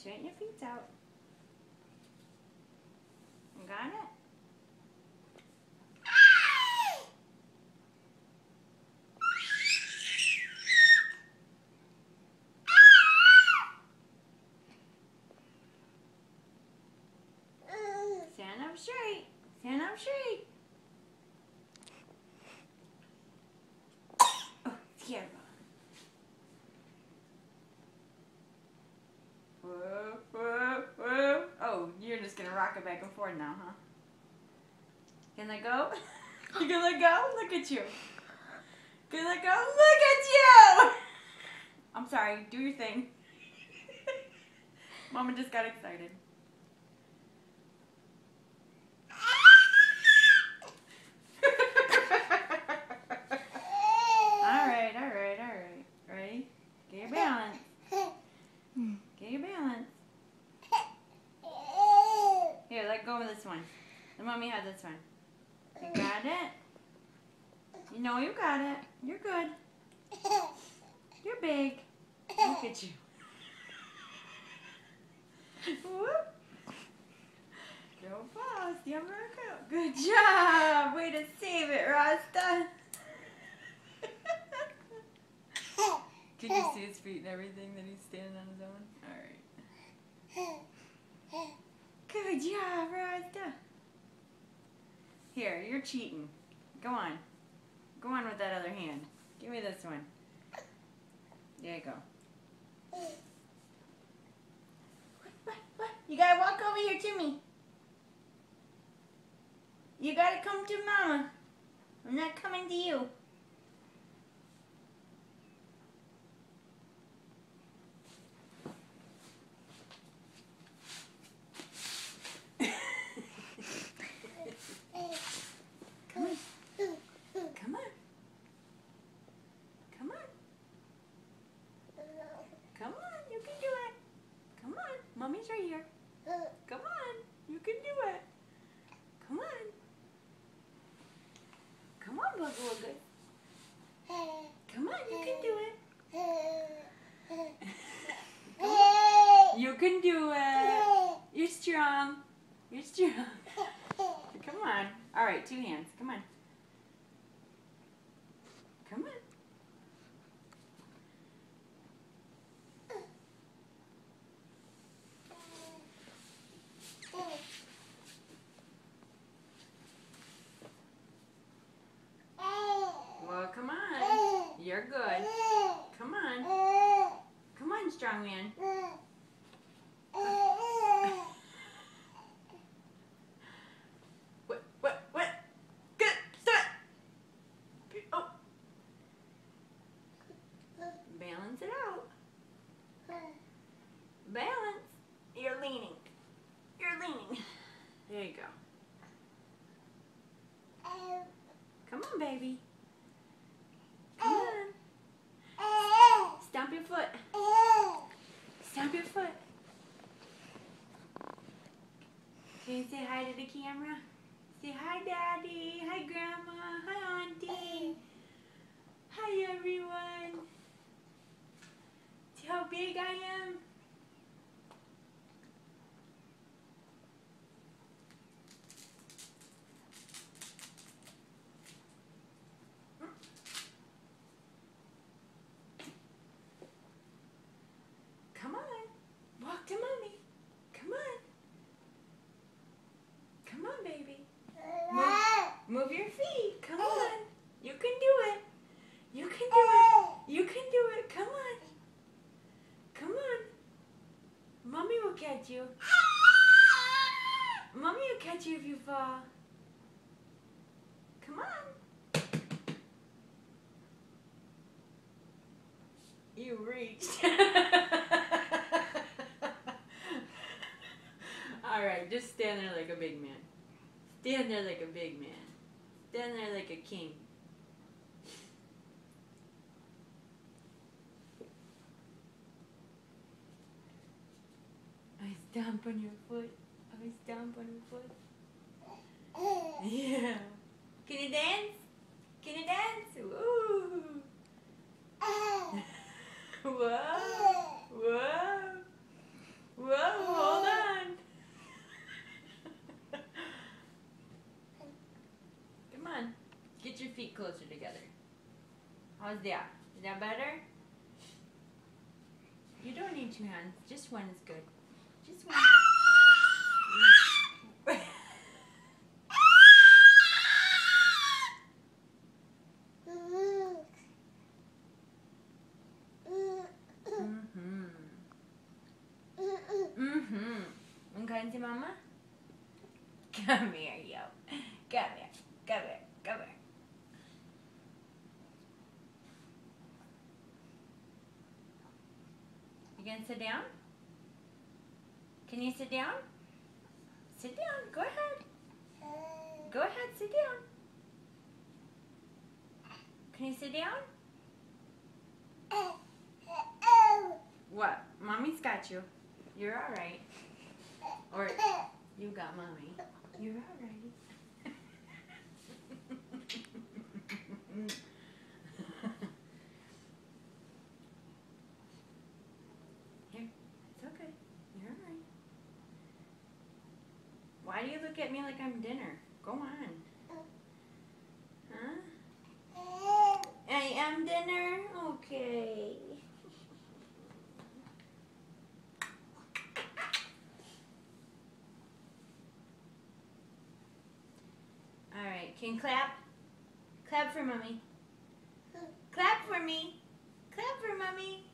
Straighten your feet out. Got it? Stand up straight. Stand up straight. Oh, scared. Whoa, whoa, whoa. Oh, you're just gonna rock it back and forth now, huh? Can I go? You gonna let go? Look at you. Can I let go? Look at you! I'm sorry. Do your thing. Mama just got excited. Alright. Ready? Get your balance. Get your balance. Here, let go of this one. The mommy has this one. You got it? You know you got it. You're good. You're big. Look at you. Whoop. Go fast. You have a good job. Way to save it, Rasta. Can you see his feet and everything that he's standing on his own? Alright. Good job, Rasta. Here, you're cheating. Go on. Go on with that other hand. Give me this one. There you go. What? You gotta walk over here to me. You gotta come to Mama. I'm not coming to you. Come on, you can do it. Come on, Mommy's right here. Come on, you can do it. Come on. Come on, Buggle. Come on, you can do it. You can do it. You're strong. You're strong. Come on. All right, two hands. Come on. Come on. Well, come on. You're good. Come on. Come on, strong man. What? Good. Stop. Oh. Balance it out. Balance. You're leaning. There you go. Come on, baby. Come on. Stomp your foot. Stomp your foot. Can you say hi to the camera? Say hi, Daddy. Hi, Grandma. Hi, Auntie. Hi, everyone. See how big I am? Come on. Walk to Mommy. Come on. Come on, baby. Move your feet. Come on. You can do it. You can do it. You can do it. Come on. Come on. Mommy will catch you. Mommy will catch you if you fall. Come on. You reached. Alright, just stand there like a big man. Stand there like a big man. Stand there like a king. I stomp on your foot. I stomp on your foot. Yeah. Can you dance? Can you dance? Woo! Whoa! Whoa! Whoa! Get your feet closer together. How's that? Is that better? You don't need two hands. Just one is good. Just one. Kain si Mama? Come here, yo. Come here. Come here. Come here. You gonna sit down? Can you sit down? Sit down. Go ahead. Go ahead. Sit down. Can you sit down? What? Mommy's got you. You're alright. Or you got Mommy. You're alright. Here. It's okay. You're alright. Why do you look at me like I'm dinner? Go on. Huh? I am dinner? Okay. Alright, can you clap? Clap for Mommy. Clap for me. Clap for Mommy.